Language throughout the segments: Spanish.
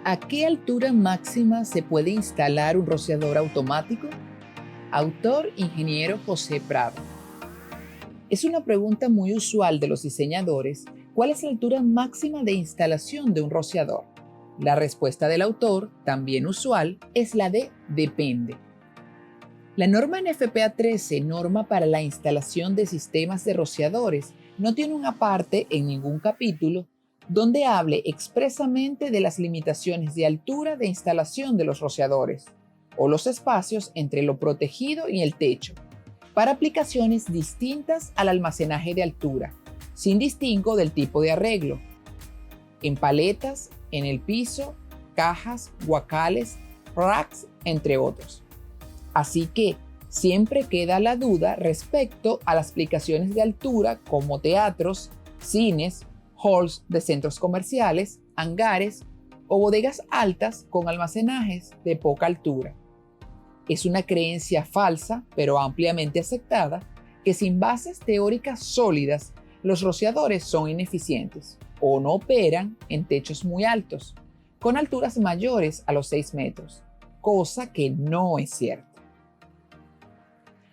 ¿A qué altura máxima se puede instalar un rociador automático? Autor, ingeniero José Prado. Es una pregunta muy usual de los diseñadores. ¿Cuál es la altura máxima de instalación de un rociador? La respuesta del autor, también usual, es la de depende. La norma NFPA 13, norma para la instalación de sistemas de rociadores, no tiene una parte en ningún capítulo donde hable expresamente de las limitaciones de altura de instalación de los rociadores o los espacios entre lo protegido y el techo, para aplicaciones distintas al almacenaje de altura, sin distingo del tipo de arreglo, en paletas, en el piso, cajas, guacales, racks, entre otros. Así que siempre queda la duda respecto a las aplicaciones de altura como teatros, cines, halls de centros comerciales, hangares o bodegas altas con almacenajes de poca altura. Es una creencia falsa, pero ampliamente aceptada, que sin bases teóricas sólidas, los rociadores son ineficientes o no operan en techos muy altos, con alturas mayores a los 6 metros, cosa que no es cierta.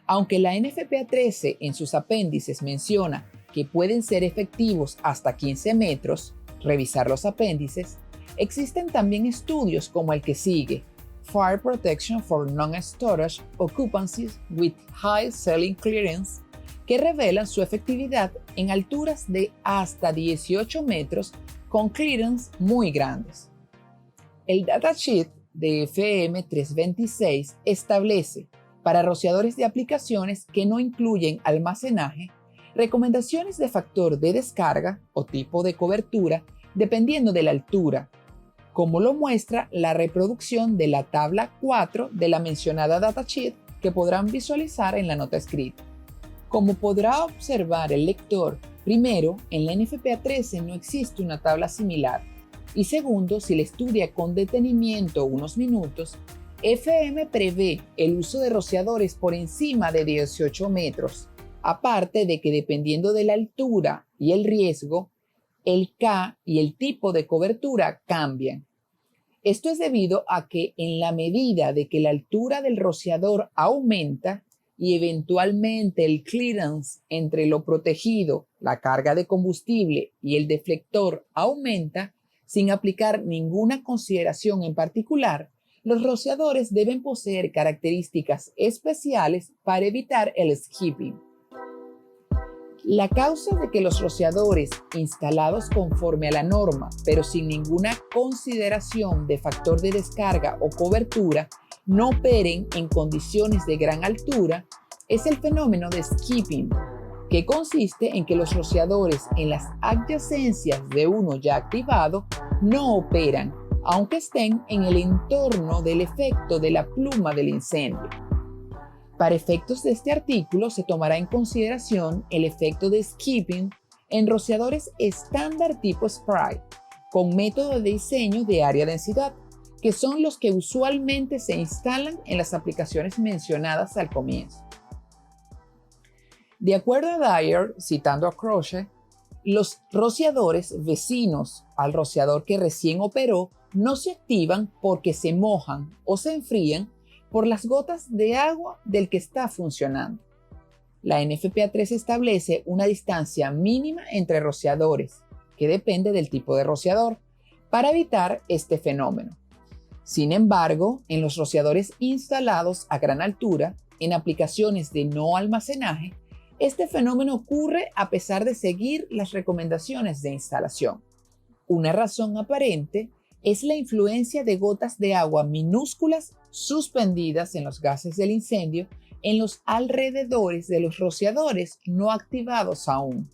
Aunque la NFPA 13 en sus apéndices menciona que pueden ser efectivos hasta 15 metros, revisar los apéndices, existen también estudios como el que sigue, Fire Protection for Non-Storage Occupancies with High Ceiling Clearance, que revelan su efectividad en alturas de hasta 18 metros con clearance muy grandes. El datasheet de FM 326 establece, para rociadores de aplicaciones que no incluyen almacenaje, recomendaciones de factor de descarga o tipo de cobertura dependiendo de la altura, como lo muestra la reproducción de la tabla 4 de la mencionada datasheet que podrán visualizar en la nota escrita. Como podrá observar el lector, primero, en la NFPA 13 no existe una tabla similar, y segundo, si la estudia con detenimiento unos minutos, FM prevé el uso de rociadores por encima de 18 metros, aparte de que dependiendo de la altura y el riesgo, el K y el tipo de cobertura cambian. Esto es debido a que en la medida de que la altura del rociador aumenta y eventualmente el clearance entre lo protegido, la carga de combustible y el deflector aumenta, sin aplicar ninguna consideración en particular, los rociadores deben poseer características especiales para evitar el skipping. La causa de que los rociadores instalados conforme a la norma, pero sin ninguna consideración de factor de descarga o cobertura, no operen en condiciones de gran altura, es el fenómeno de skipping, que consiste en que los rociadores en las adyacencias de uno ya activado no operan, aunque estén en el entorno del efecto de la pluma del incendio. Para efectos de este artículo se tomará en consideración el efecto de skipping en rociadores estándar tipo spray, con método de diseño de área densidad, que son los que usualmente se instalan en las aplicaciones mencionadas al comienzo. De acuerdo a Dyer, citando a Crochet, los rociadores vecinos al rociador que recién operó no se activan porque se mojan o se enfrían por las gotas de agua del que está funcionando. La NFPA 3 establece una distancia mínima entre rociadores, que depende del tipo de rociador, para evitar este fenómeno. Sin embargo, en los rociadores instalados a gran altura, en aplicaciones de no almacenaje, este fenómeno ocurre a pesar de seguir las recomendaciones de instalación. Una razón aparente es la influencia de gotas de agua minúsculas suspendidas en los gases del incendio en los alrededores de los rociadores no activados aún.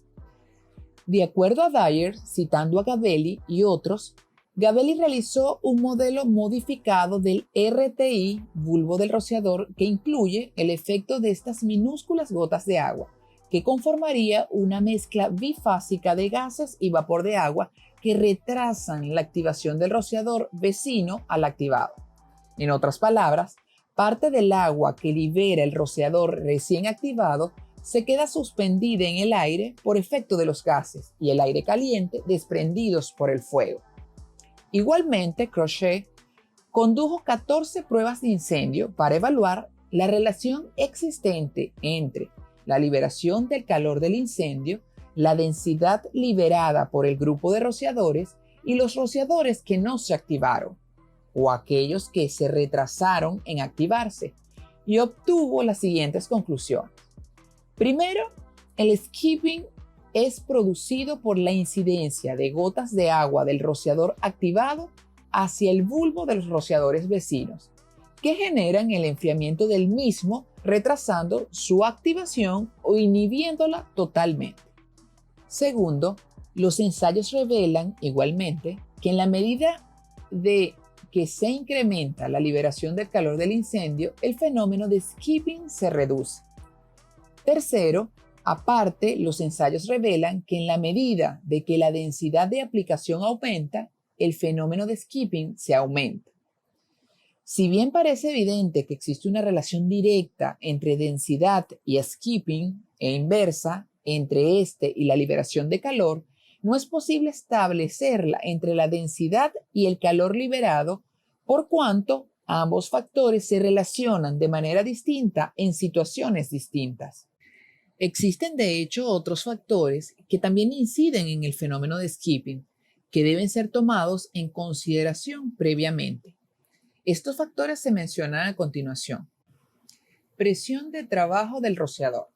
De acuerdo a Dyer, citando a Gabelli y otros, Gabelli realizó un modelo modificado del RTI, bulbo del rociador, que incluye el efecto de estas minúsculas gotas de agua, que conformaría una mezcla bifásica de gases y vapor de agua que retrasan la activación del rociador vecino al activado. En otras palabras, parte del agua que libera el rociador recién activado se queda suspendida en el aire por efecto de los gases y el aire caliente desprendidos por el fuego. Igualmente, Crochet condujo 14 pruebas de incendio para evaluar la relación existente entre la liberación del calor del incendio, la densidad liberada por el grupo de rociadores y los rociadores que no se activaron, o aquellos que se retrasaron en activarse, y obtuvo las siguientes conclusiones. Primero, el skipping es producido por la incidencia de gotas de agua del rociador activado hacia el bulbo de los rociadores vecinos, que generan el enfriamiento del mismo, retrasando su activación o inhibiéndola totalmente. Segundo, los ensayos revelan igualmente que en la medida de que se incrementa la liberación del calor del incendio, el fenómeno de skipping se reduce. Tercero, aparte, los ensayos revelan que en la medida de que la densidad de aplicación aumenta, el fenómeno de skipping se aumenta. Si bien parece evidente que existe una relación directa entre densidad y skipping e inversa entre este y la liberación de calor, no es posible establecerla entre la densidad y el calor liberado, por cuanto ambos factores se relacionan de manera distinta en situaciones distintas. Existen de hecho otros factores que también inciden en el fenómeno de skipping, que deben ser tomados en consideración previamente. Estos factores se mencionan a continuación. Presión de trabajo del rociador.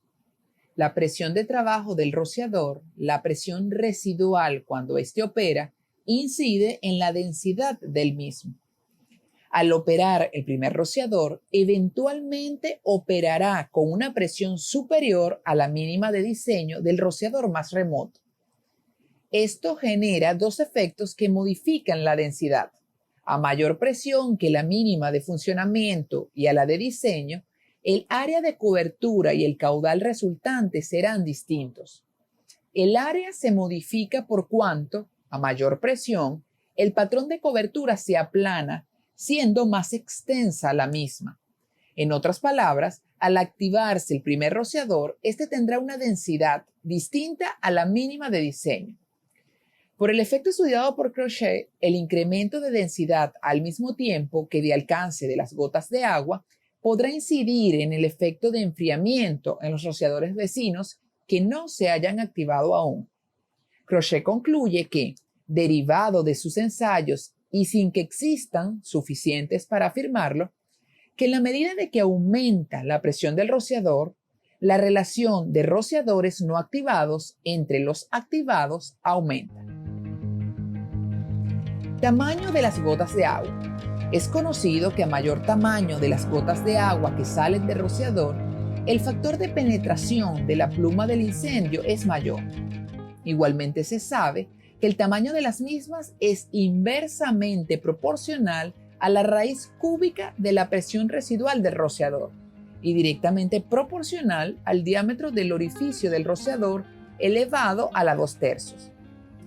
La presión de trabajo del rociador, la presión residual cuando éste opera, incide en la densidad del mismo. Al operar el primer rociador, eventualmente operará con una presión superior a la mínima de diseño del rociador más remoto. Esto genera dos efectos que modifican la densidad. A mayor presión que la mínima de funcionamiento y a la de diseño, el área de cobertura y el caudal resultante serán distintos. El área se modifica por cuanto, a mayor presión, el patrón de cobertura se aplana, siendo más extensa la misma. En otras palabras, al activarse el primer rociador, este tendrá una densidad distinta a la mínima de diseño. Por el efecto estudiado por Crochet, el incremento de densidad al mismo tiempo que de alcance de las gotas de agua podrá incidir en el efecto de enfriamiento en los rociadores vecinos que no se hayan activado aún. Crochet concluye que, derivado de sus ensayos y sin que existan suficientes para afirmarlo, que en la medida de que aumenta la presión del rociador, la relación de rociadores no activados entre los activados aumenta. Tamaño de las gotas de agua. Es conocido que a mayor tamaño de las gotas de agua que salen del rociador, el factor de penetración de la pluma del incendio es mayor. Igualmente se sabe que el tamaño de las mismas es inversamente proporcional a la raíz cúbica de la presión residual del rociador y directamente proporcional al diámetro del orificio del rociador elevado a la 2/3.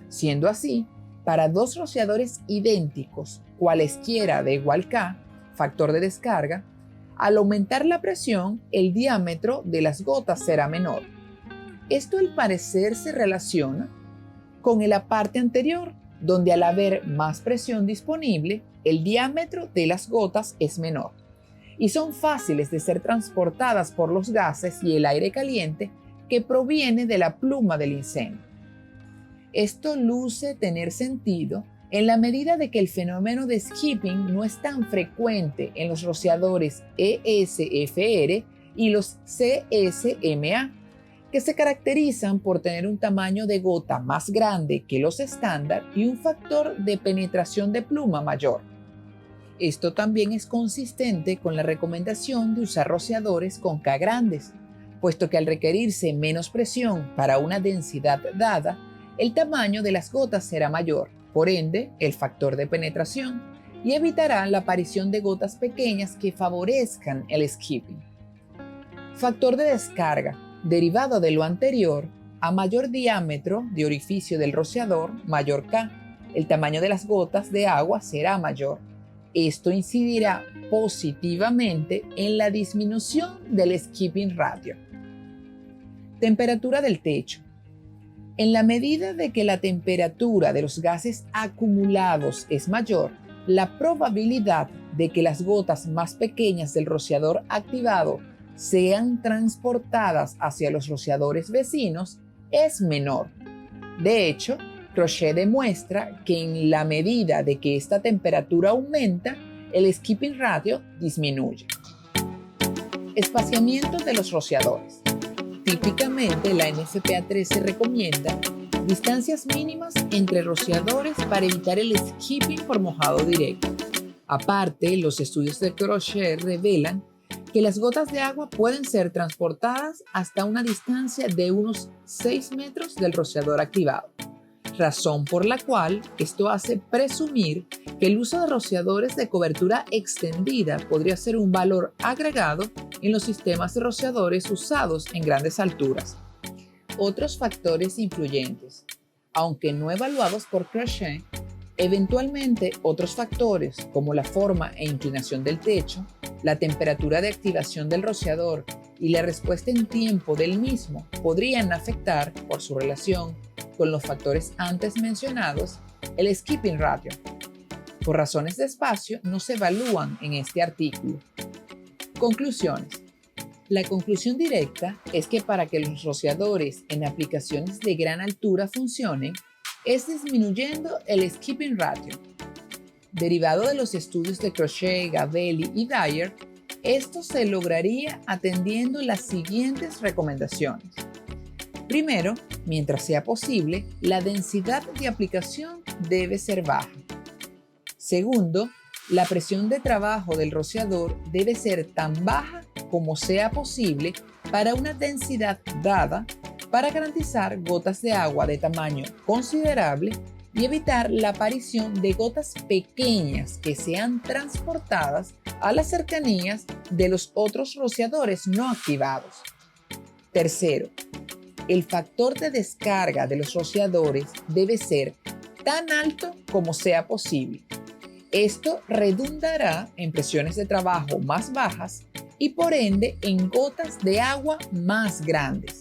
Siendo así, para dos rociadores idénticos, cualesquiera de igual K, factor de descarga, al aumentar la presión, el diámetro de las gotas será menor. Esto al parecer se relaciona con la parte anterior, donde al haber más presión disponible, el diámetro de las gotas es menor y son fáciles de ser transportadas por los gases y el aire caliente que proviene de la pluma del incendio. Esto luce tener sentido en la medida de que el fenómeno de skipping no es tan frecuente en los rociadores ESFR y los CSMA, que se caracterizan por tener un tamaño de gota más grande que los estándar y un factor de penetración de pluma mayor. Esto también es consistente con la recomendación de usar rociadores con K grandes, puesto que al requerirse menos presión para una densidad dada, el tamaño de las gotas será mayor, por ende, el factor de penetración, y evitará la aparición de gotas pequeñas que favorezcan el skipping. Factor de descarga. Derivado de lo anterior, a mayor diámetro de orificio del rociador, mayor K, el tamaño de las gotas de agua será mayor. Esto incidirá positivamente en la disminución del skipping ratio. Temperatura del techo. En la medida de que la temperatura de los gases acumulados es mayor, la probabilidad de que las gotas más pequeñas del rociador activado sean transportadas hacia los rociadores vecinos es menor. De hecho, Crochet demuestra que en la medida de que esta temperatura aumenta, el skipping ratio disminuye. Espaciamiento de los rociadores. Típicamente, la NFPA 13 recomienda distancias mínimas entre rociadores para evitar el skipping por mojado directo. Aparte, los estudios de Crochet revelan que las gotas de agua pueden ser transportadas hasta una distancia de unos 6 metros del rociador activado, razón por la cual esto hace presumir que el uso de rociadores de cobertura extendida podría ser un valor agregado en los sistemas de rociadores usados en grandes alturas. Otros factores influyentes, aunque no evaluados por Crochet, eventualmente otros factores como la forma e inclinación del techo, la temperatura de activación del rociador y la respuesta en tiempo del mismo podrían afectar, por su relación con los factores antes mencionados, el skipping ratio. Por razones de espacio no se evalúan en este artículo. Conclusiones. La conclusión directa es que para que los rociadores en aplicaciones de gran altura funcionen, es disminuyendo el skipping ratio. Derivado de los estudios de Crochet, Gabelli y Dyer, esto se lograría atendiendo las siguientes recomendaciones. Primero, mientras sea posible, la densidad de aplicación debe ser baja. Segundo, la presión de trabajo del rociador debe ser tan baja como sea posible para una densidad dada para garantizar gotas de agua de tamaño considerable y evitar la aparición de gotas pequeñas que sean transportadas a las cercanías de los otros rociadores no activados. Tercero, el factor de descarga de los rociadores debe ser tan alto como sea posible. Esto redundará en presiones de trabajo más bajas y por ende en gotas de agua más grandes.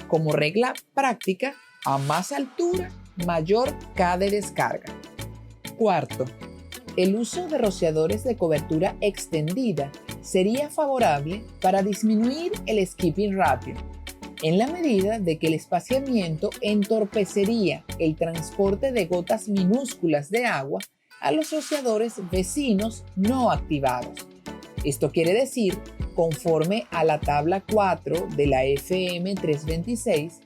Como regla práctica, a más altura, mayor K de descarga. Cuarto, el uso de rociadores de cobertura extendida sería favorable para disminuir el skipping ratio, en la medida de que el espaciamiento entorpecería el transporte de gotas minúsculas de agua a los rociadores vecinos no activados. Esto quiere decir, conforme a la tabla 4 de la FM 326,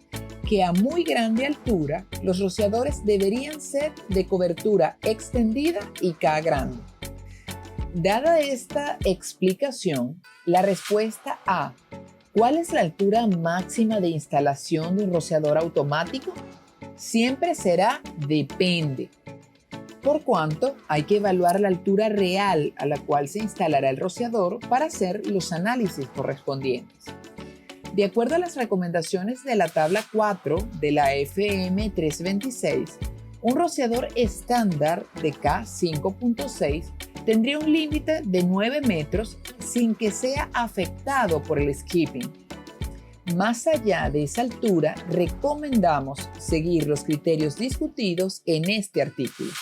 que a muy grande altura los rociadores deberían ser de cobertura extendida y K grande. Dada esta explicación, la respuesta a ¿cuál es la altura máxima de instalación de un rociador automático? Siempre será depende. Por cuanto hay que evaluar la altura real a la cual se instalará el rociador para hacer los análisis correspondientes. De acuerdo a las recomendaciones de la tabla 4 de la FM 326, un rociador estándar de K 5.6 tendría un límite de 9 metros sin que sea afectado por el skipping. Más allá de esa altura, recomendamos seguir los criterios discutidos en este artículo.